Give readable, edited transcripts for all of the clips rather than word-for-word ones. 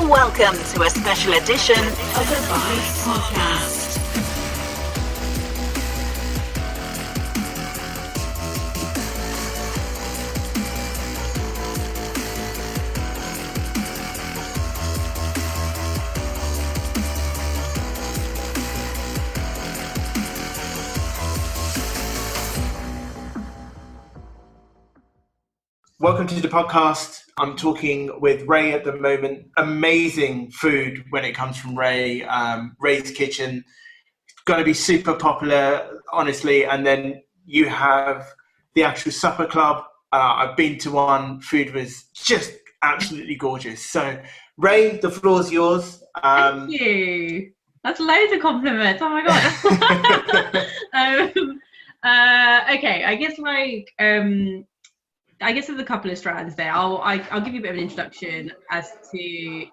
Welcome to a special edition of the Vice Podcast. Welcome to the podcast. I'm talking with Ray at the moment. Amazing food when it comes from Ray. Ray's Kitchen. It's going to be super popular, honestly. And then you have the actual supper club. I've been to one. Food was just absolutely gorgeous. So, Ray, the floor's yours. Thank you. That's loads of compliments. Oh my god. Okay, I guess there's a couple of strands there. I'll give you a bit of an introduction as to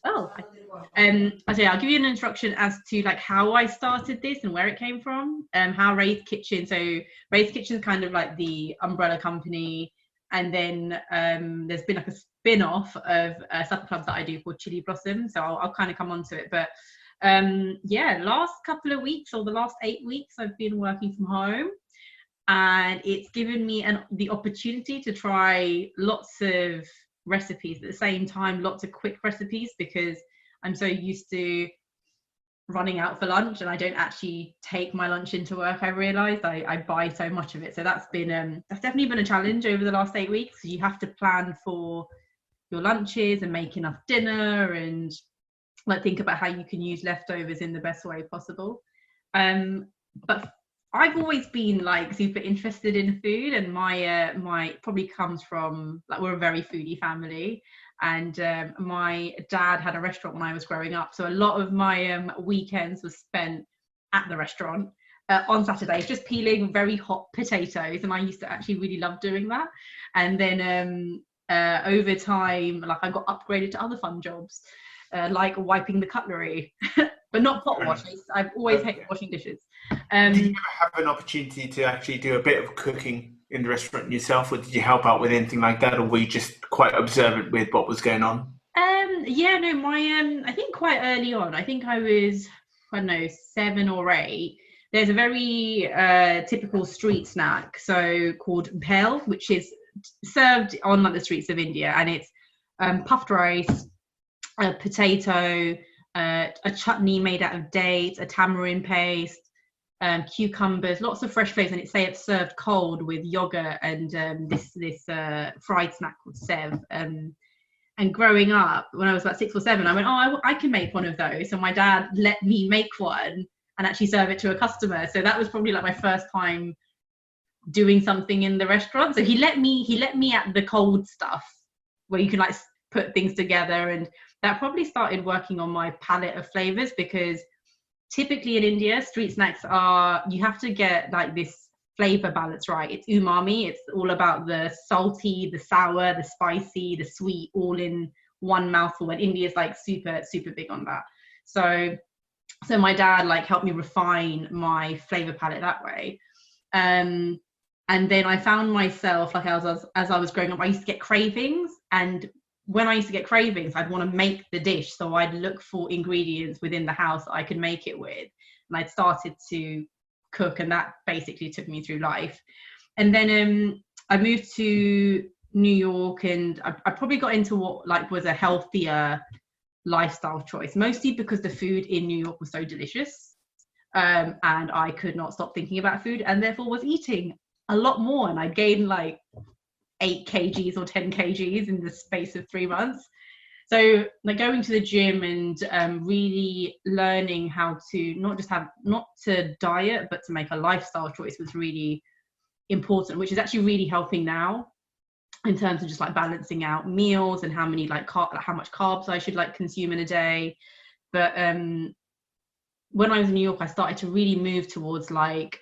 I'll give you an introduction as to like how I started this and where it came from. How Ray's Kitchen. So Ray's Kitchen is kind of like the umbrella company, and then there's been like a spin-off of a supper club that I do called Chili Blossom. So I'll kind of come on to it, but last couple of weeks or the last 8 weeks I've been working from home. And it's given me the opportunity to try lots of recipes at the same time, lots of quick recipes, because I'm so used to running out for lunch and I don't actually take my lunch into work. I realized I buy so much of it. So that's definitely been a challenge over the last 8 weeks. You have to plan for your lunches and make enough dinner and like think about how you can use leftovers in the best way possible. But I've always been like super interested in food, and my probably comes from like we're a very foodie family, and my dad had a restaurant when I was growing up, so a lot of my weekends was spent at the restaurant on Saturdays, just peeling very hot potatoes, and I used to actually really love doing that. And then over time, like I got upgraded to other fun jobs, like wiping the cutlery, but not pot wash. I've always hated washing dishes. Did you ever have an opportunity to actually do a bit of cooking in the restaurant yourself, or did you help out with anything like that, or were you just quite observant with what was going on? I think quite early on, I think I was, 7 or 8. There's a very typical street snack, so called bhel, which is served on like the streets of India, and it's puffed rice, a potato, a chutney made out of dates, a tamarind paste, cucumbers, lots of fresh flavours, and it's served cold with yogurt and this fried snack called sev. And growing up, when I was about 6 or 7, I went, I can make one of those. So my dad let me make one and actually serve it to a customer. So that was probably like my first time doing something in the restaurant. So he let me at the cold stuff where you can like put things together, and that probably started working on my palette of flavors, because typically in India, street snacks you have to get like this flavor balance right. It's umami. It's all about the salty, the sour, the spicy, the sweet, all in one mouthful. And India's like super, super big on that. So my dad like helped me refine my flavor palette that way. And then I found myself like as I was growing up, I used to get cravings, and when I used to get cravings, I'd want to make the dish. So I'd look for ingredients within the house that I could make it with. And I'd started to cook, and that basically took me through life. And then I moved to New York, and I probably got into what like was a healthier lifestyle choice, mostly because the food in New York was so delicious. And I could not stop thinking about food, and therefore was eating a lot more. And I gained like 8 kgs or 10 kgs in the space of 3 months. So like going to the gym and really learning how to not to diet, but to make a lifestyle choice was really important, which is actually really helping now in terms of just like balancing out meals and how many how much carbs I should like consume in a day. But when I was in New York, I started to really move towards like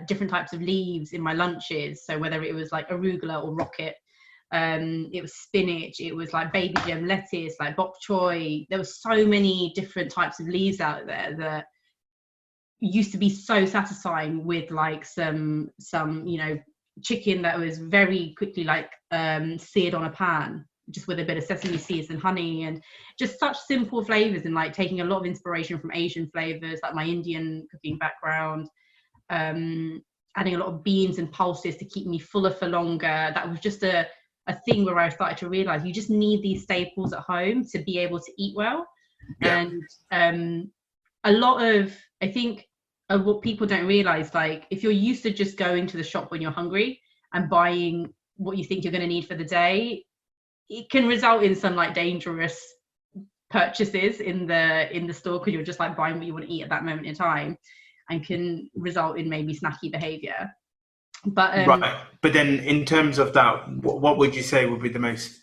different types of leaves in my lunches. So whether it was like arugula or rocket, it was spinach, it was like baby gem lettuce, like bok choy. There were so many different types of leaves out there that used to be so satisfying with like some chicken that was very quickly like seared on a pan. just with a bit of sesame seeds and honey, and just such simple flavors, and like taking a lot of inspiration from Asian flavors, like my Indian cooking background, adding a lot of beans and pulses to keep me fuller for longer. That was just a thing where I started to realize you just need these staples at home to be able to eat well. Yeah. And a lot of, I think, what people don't realize, like if you're used to just going to the shop when you're hungry and buying what you think you're going to need for the day, it can result in some like dangerous purchases in the store, because you're just like buying what you want to eat at that moment in time, and can result in maybe snacky behavior. But right. But then in terms of that, what would you say would be the most,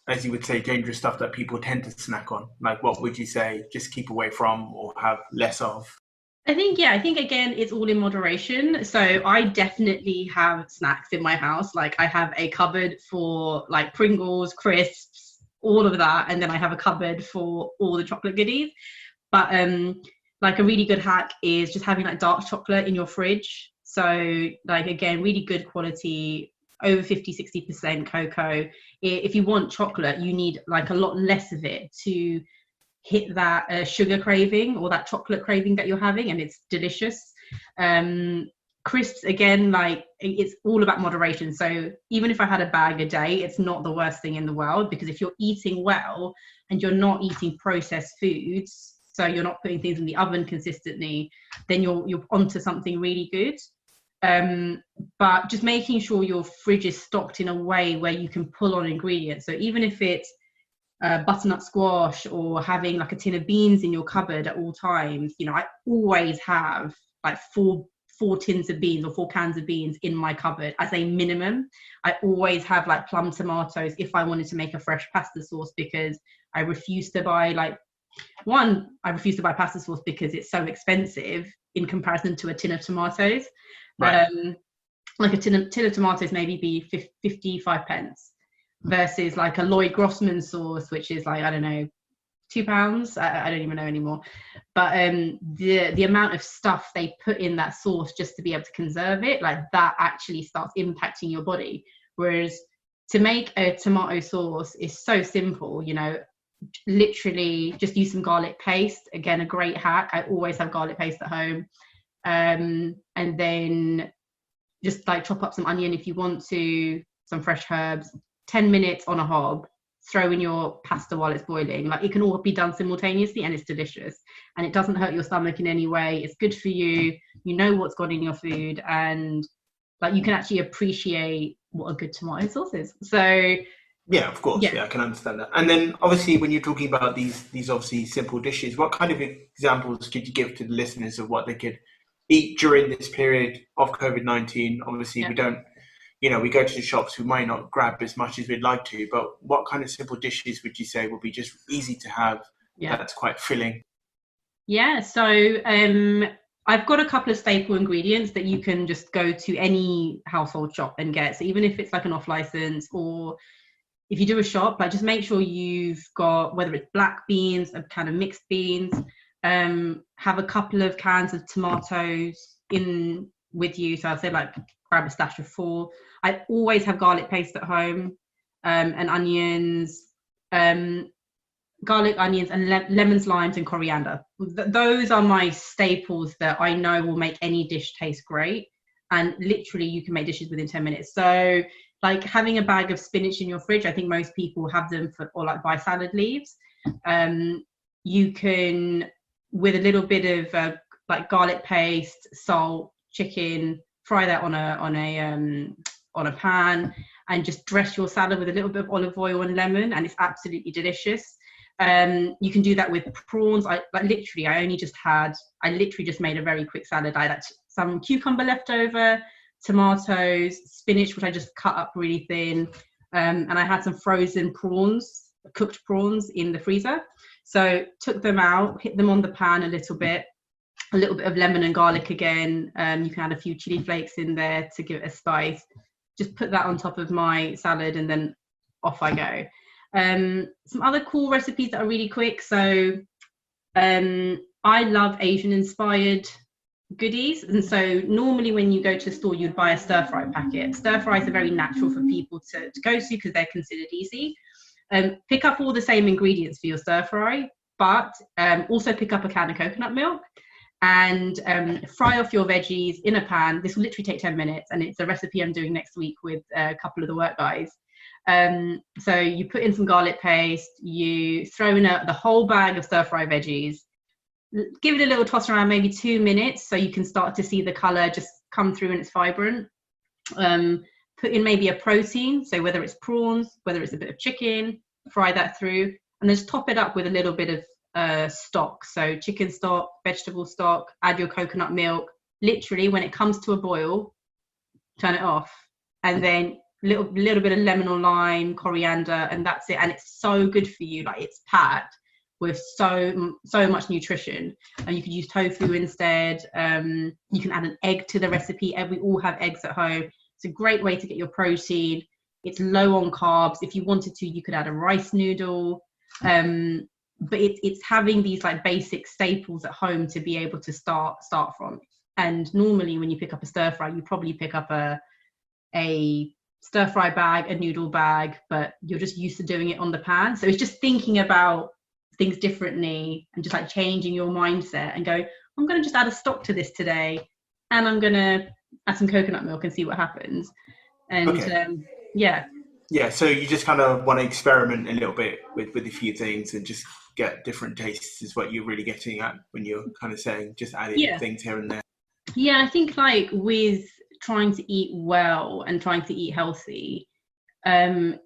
as you would say, dangerous stuff that people tend to snack on? Like, what would you say just keep away from or have less of? I think again, it's all in moderation. So I definitely have snacks in my house. Like I have a cupboard for like Pringles, crisps, all of that, and then I have a cupboard for all the chocolate goodies. But like a really good hack is just having like dark chocolate in your fridge. So like, again, really good quality, over 50-60% cocoa. If you want chocolate, you need like a lot less of it to hit that sugar craving or that chocolate craving that you're having, and it's delicious. Crisps, again, like it's all about moderation. So even if I had a bag a day, it's not the worst thing in the world, because if you're eating well and you're not eating processed foods, so you're not putting things in the oven consistently, then you're onto something really good. But just making sure your fridge is stocked in a way where you can pull on ingredients. So even if it's butternut squash or having like a tin of beans in your cupboard at all times, you know, I always have like four tins of beans or 4 cans of beans in my cupboard as a minimum. I always have like plum tomatoes if I wanted to make a fresh pasta sauce, because I refuse to buy pasta sauce because it's so expensive in comparison to a tin of tomatoes. Right. Like a tin of tomatoes maybe be 55 pence versus like a Lloyd Grossman sauce, which is like, I don't know, £2. I don't even know anymore. But the amount of stuff they put in that sauce just to be able to conserve it, like that actually starts impacting your body. Whereas to make a tomato sauce is so simple, you know, literally just use some garlic paste. Again, a great hack. I always have garlic paste at home. And then just like chop up some onion if you want to, some fresh herbs, 10 minutes on a hob, throw in your pasta while it's boiling. Like it can all be done simultaneously, and it's delicious, and it doesn't hurt your stomach in any way. It's good for you. You know what's gone in your food, and like you can actually appreciate what a good tomato sauce is. So yeah, of course. Yeah, I can understand that. And then obviously when you're talking about these obviously simple dishes, what kind of examples could you give to the listeners of what they could eat during this period of COVID-19? Obviously we don't, you know, we go to the shops, we might not grab as much as we'd like to, but what kind of simple dishes would you say would be just easy to have that's quite filling? Yeah, so I've got a couple of staple ingredients that you can just go to any household shop and get. So even if it's like an off license, or if you do a shop, like just make sure you've got, whether it's black beans, a kind of mixed beans, have a couple of cans of tomatoes in with you. So I'd say like grab a stash of 4. I always have garlic paste at home, and onions, garlic, onions, and lemons, limes, and coriander. Those are my staples that I know will make any dish taste great. And literally you can make dishes within 10 minutes. So like having a bag of spinach in your fridge, I think most people have them for, or like buy salad leaves. You can, with a little bit of like garlic paste, salt, chicken, fry that on a pan, and just dress your salad with a little bit of olive oil and lemon, and it's absolutely delicious. You can do that with prawns. I literally just made a very quick salad. I had some cucumber left over, tomatoes, spinach, which I just cut up really thin, and I had some frozen prawns, cooked prawns in the freezer. So took them out, hit them on the pan a little bit of lemon and garlic again. You can add a few chili flakes in there to give it a spice. Just put that on top of my salad, and then off I go. Some other cool recipes that are really quick. So I love Asian inspired goodies, and so normally when you go to the store, you'd buy a stir fry packet. Stir fries are very natural for people to go to because they're considered easy. Pick up all the same ingredients for your stir fry, but also pick up a can of coconut milk and fry off your veggies in a pan. This will literally take 10 minutes, and it's a recipe I'm doing next week with a couple of the work guys. So you put in some garlic paste, you throw in the whole bag of stir fry veggies, give it a little toss around, maybe 2 minutes, so you can start to see the color just come through and it's vibrant. Put in maybe a protein, so whether it's prawns, whether it's a bit of chicken, fry that through, and then just top it up with a little bit of stock, so chicken stock, vegetable stock, add your coconut milk. Literally, when it comes to a boil, turn it off, and then little bit of lemon or lime, coriander, and that's it. And it's so good for you. Like, it's packed with so much nutrition. And you could use tofu instead. You can add an egg to the recipe. We all have eggs at home. It's a great way to get your protein. It's low on carbs. If you wanted to, you could add a rice noodle. But it's having these like basic staples at home to be able to start from. And normally when you pick up a stir fry, you probably pick up a stir fry bag, a noodle bag, but you're just used to doing it on the pan. So it's just thinking about things differently and just like changing your mindset and go, I'm going to just add a stock to this today, and I'm going to add some coconut milk and see what happens. And okay. Yeah, so you just kind of want to experiment a little bit with a few things and just get different tastes is what you're really getting at when you're kind of saying just adding things here and there. Yeah, I think like with trying to eat well and trying to eat healthy, it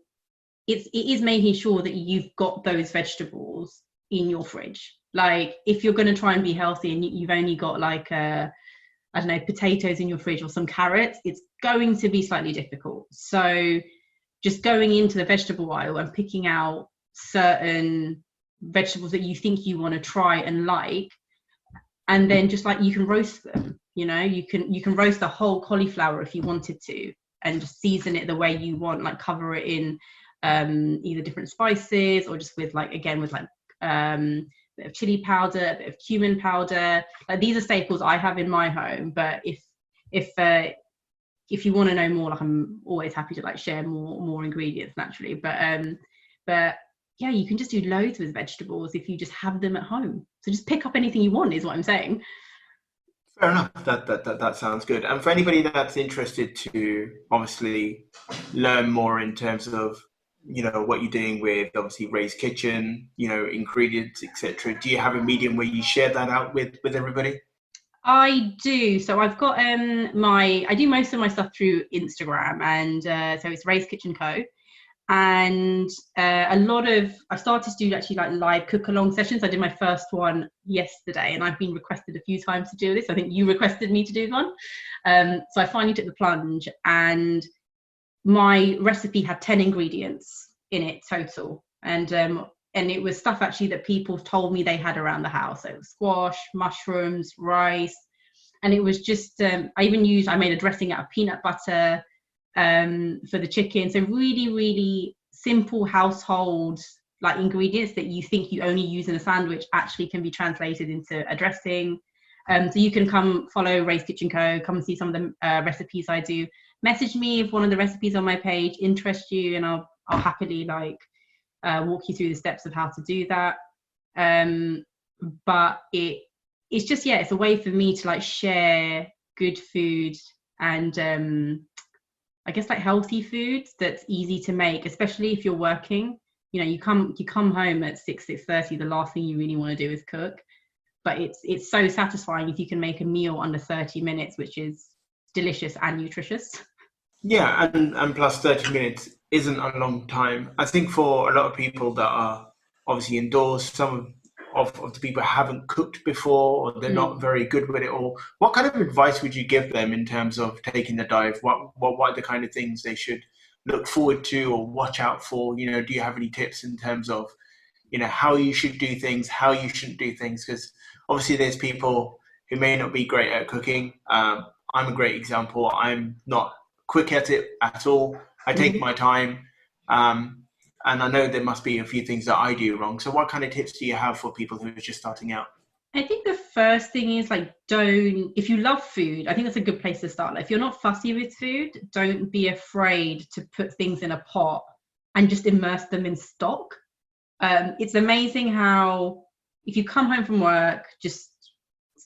is making sure that you've got those vegetables in your fridge. Like, if you're going to try and be healthy and you've only got like potatoes in your fridge or some carrots, it's going to be slightly difficult. So just going into the vegetable aisle and picking out certain vegetables that you think you want to try and like, and then just like you can roast them. You know, you can roast a whole cauliflower if you wanted to, and just season it the way you want, like cover it in either different spices or just with like, again, with like a bit of chili powder, a bit of cumin powder. Like, these are staples I have in my home, but if you want to know more, like, I'm always happy to like share more ingredients naturally. But yeah, you can just do loads with vegetables if you just have them at home. So just pick up anything you want is what I'm saying. Fair enough. That sounds good. And for anybody that's interested to obviously learn more in terms of, you know, what you're doing with obviously Ray's Kitchen, you know, ingredients, etc., do you have a medium where you share that out with everybody? I do. So I've got I do most of my stuff through Instagram, and so it's Ray's Kitchen Co. And I've started to do actually like live cook along sessions. I did my first one yesterday, and I've been requested a few times to do this. I think you requested me to do one. So I finally took the plunge, and my recipe had 10 ingredients in it total. And it was stuff actually that people told me they had around the house. So it was squash, mushrooms, rice. And it was just, I made a dressing out of peanut butter for the chicken. So really, really simple household like ingredients that you think you only use in a sandwich actually can be translated into a dressing. So you can come follow Ray's Kitchen Co, come and see some of the recipes I do. Message me if one of the recipes on my page interests you, and I'll happily like walk you through the steps of how to do that. But it's just, yeah, it's a way for me to like share good food and I guess like healthy food that's easy to make, especially if you're working. You know, you come home at 6:30, the last thing you really want to do is cook. But it's so satisfying if you can make a meal under 30 minutes, which is delicious and nutritious. Yeah, and plus 30 minutes isn't a long time. I think for a lot of people that are obviously indoors, some of the people haven't cooked before, or they're not very good with it all. What kind of advice would you give them in terms of taking the dive? What are the kind of things they should look forward to or watch out for? You know, do you have any tips in terms of, you know, how you should do things, how you shouldn't do things? Because obviously there's people who may not be great at cooking. I'm a great example. I'm not quick at it at all. I take my time. And I know there must be a few things that I do wrong. So what kind of tips do you have for people who are just starting out? I think the first thing is like, if you love food, I think that's a good place to start. Like, if you're not fussy with food, don't be afraid to put things in a pot and just immerse them in stock. It's amazing how if you come home from work, just,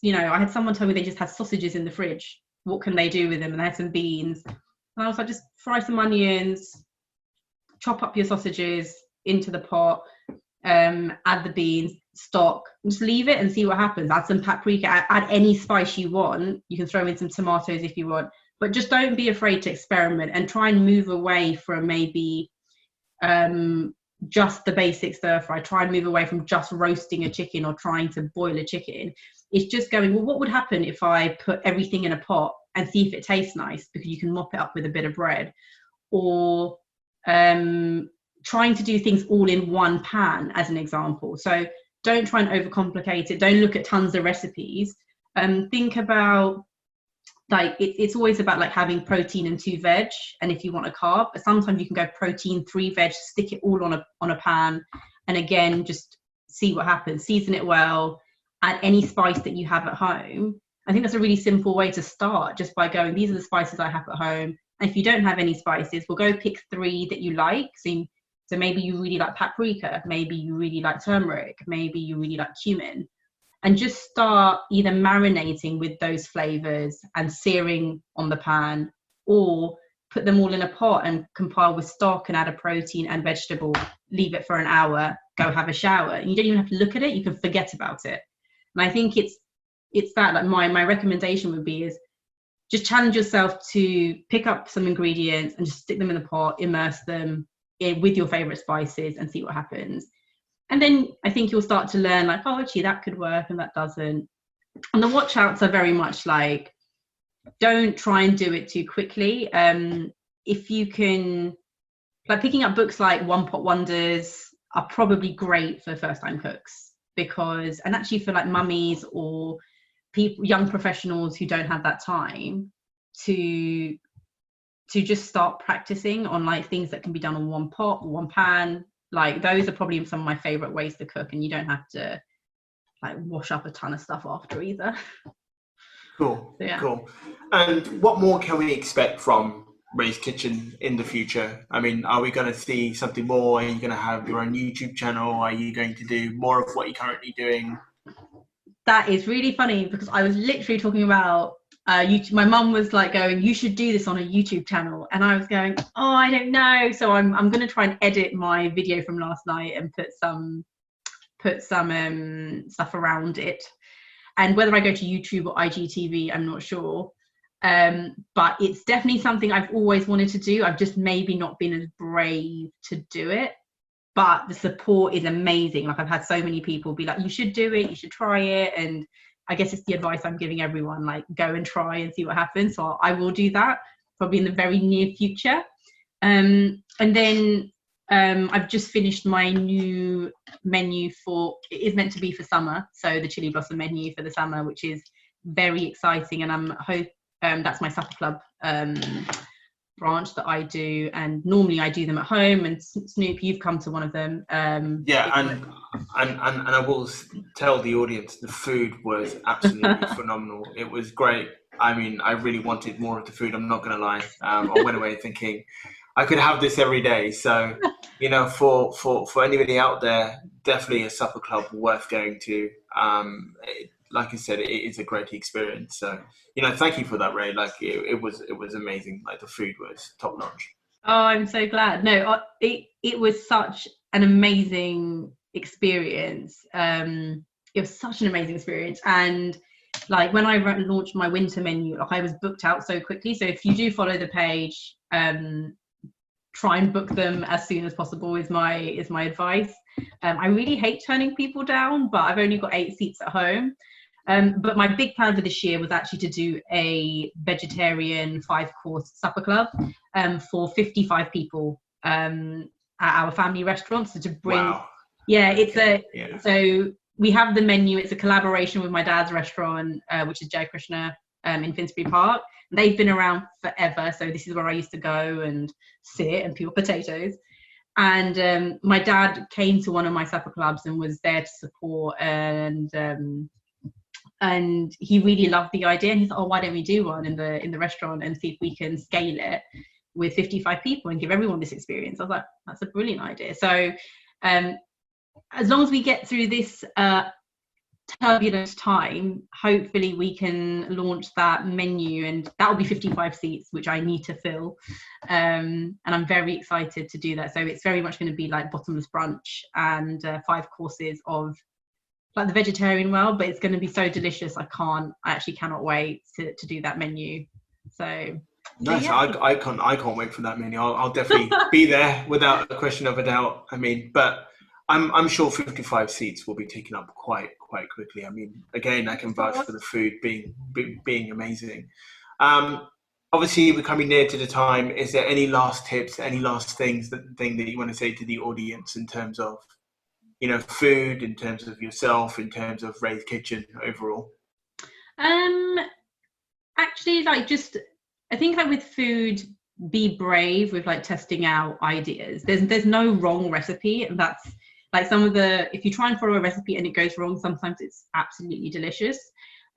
you know, I had someone tell me they just had sausages in the fridge. What can they do with them? And they had some beans. And I was like, just fry some onions, chop up your sausages into the pot, add the beans, stock, just leave it and see what happens. Add some paprika, add any spice you want. You can throw in some tomatoes if you want, but just don't be afraid to experiment and try and move away from maybe just the basic stir fry. Try and move away from just roasting a chicken or trying to boil a chicken. It's just going, well, what would happen if I put everything in a pot and see if it tastes nice, because you can mop it up with a bit of bread. Or trying to do things all in one pan, as an example. So don't try and overcomplicate it. Don't look at tons of recipes. Think about, like, it's always about like having protein and 2 veg, and if you want a carb, but sometimes you can go protein, 3 veg, stick it all on a pan, and again, just see what happens. Season it well, add any spice that you have at home. I think that's a really simple way to start, just by going, these are the spices I have at home. And if you don't have any spices, we'll go pick 3 that you like. So maybe you really like paprika, maybe you really like turmeric, maybe you really like cumin, and just start either marinating with those flavors and searing on the pan, or put them all in a pot and compile with stock and add a protein and vegetable, leave it for an hour, go have a shower. And you don't even have to look at it, you can forget about it. And I think it's that, like, my recommendation would be is just challenge yourself to pick up some ingredients and just stick them in the pot, immerse them with your favorite spices and see what happens. And then I think you'll start to learn, like, oh, actually that could work and that doesn't. And the watch outs are very much like, don't try and do it too quickly. If you can, like, picking up books like One Pot Wonders are probably great for first time cooks, because, and actually for like mummies or people, young professionals who don't have that time to just start practicing on like things that can be done on one pot or one pan. Like, those are probably some of my favorite ways to cook, and you don't have to like wash up a ton of stuff after either. Cool. So, yeah. Cool. And what more can we expect from Ray's Kitchen in the future? I mean, are we going to see something more? Are you going to have your own YouTube channel? Are you going to do more of what you're currently doing? That is really funny, because I was literally talking about YouTube. My mum was like going, you should do this on a YouTube channel, and I was going, oh, I don't know. So I'm going to try and edit my video from last night and put some stuff around it. And whether I go to YouTube or IGTV, I'm not sure. But it's definitely something I've always wanted to do. I've just maybe not been as brave to do it. But the support is amazing. Like, I've had so many people be like, you should do it, you should try it. And I guess it's the advice I'm giving everyone, like, go and try and see what happens. So I will do that probably in the very near future. And then I've just finished my new menu for, it is meant to be for summer. So the Chili Blossom menu for the summer, which is very exciting. And that's my supper club branch that I do, and normally I do them at home. And Snoop, you've come to one of them. And I will tell the audience, the food was absolutely phenomenal. It was great. I mean, I really wanted more of the food, I'm not going to lie. I went away thinking I could have this every day. So, you know, for anybody out there, definitely a supper club worth going to. Like I said, it is a great experience. So, you know, thank you for that, Ray. Like, it was amazing. Like, the food was top notch. Oh, I'm so glad. No, it was such an amazing experience. It was such an amazing experience. And like, when I launched my winter menu, like, I was booked out so quickly. So if you do follow the page, try and book them as soon as possible is my advice. I really hate turning people down, but I've only got 8 seats at home. But my big plan for this year was actually to do a vegetarian 5-course supper club for 55 people at our family restaurant. So to bring, wow. So we have the menu. It's a collaboration with my dad's restaurant, which is Jai Krishna in Finsbury Park. They've been around forever. So this is where I used to go and sit and peel potatoes. And my dad came to one of my supper clubs and was there to support, and he really loved the idea. And he thought, oh, why don't we do one in the restaurant and see if we can scale it? with 55 people and give everyone this experience. I was like, that's a brilliant idea. So as long as we get through this turbulent time, hopefully we can launch that menu, and that will be 55 seats, which I need to fill. And I'm very excited to do that. So it's very much going to be like bottomless brunch and 5 courses of like the vegetarian world, but it's going to be so delicious. I actually cannot wait to do that menu. So nice. yeah. I can't wait for that menu. I'll definitely be there without a question of a doubt. I mean, but I'm sure 55 seats will be taken up quite quickly. I mean, again, I can vouch for the food being amazing. Obviously, we're coming near to the time. Is there any last tips, any last thing that you want to say to the audience in terms of, you know, food, in terms of yourself, in terms of Ray's Kitchen overall? Actually, like, just I think like with food, be brave with like testing out ideas. There's no wrong recipe, and that's like if you try and follow a recipe and it goes wrong, sometimes it's absolutely delicious.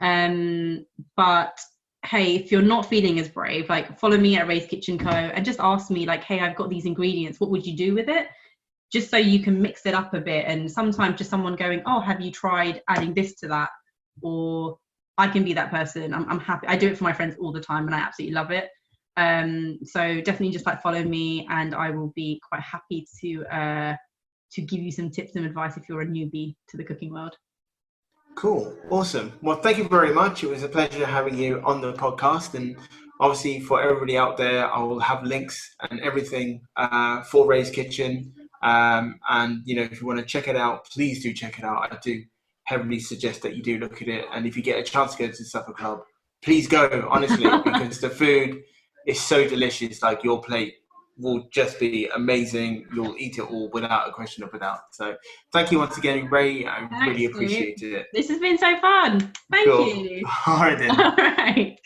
But hey, if you're not feeling as brave, like follow me at Ray's Kitchen Co. and just ask me like, hey, I've got these ingredients, what would you do with it? Just so you can mix it up a bit. And sometimes just someone going, oh, have you tried adding this to that? Or I can be that person. I'm happy. I do it for my friends all the time and I absolutely love it. So definitely just like follow me, and I will be quite happy to give you some tips and advice if you're a newbie to the cooking world. Cool. Awesome. Well, thank you very much. It was a pleasure having you on the podcast. And obviously for everybody out there, I will have links and everything for Ray's Kitchen. And, you know, if you want to check it out, please do check it out. I do heavily suggest that you do look at it. And if you get a chance to go to the Supper Club, please go, honestly, because the food is so delicious. Like, your plate will just be amazing. You'll eat it all without a question of a doubt. So thank you once again, Ray. I really appreciate it. This has been so fun. Thank you. All right then. All right.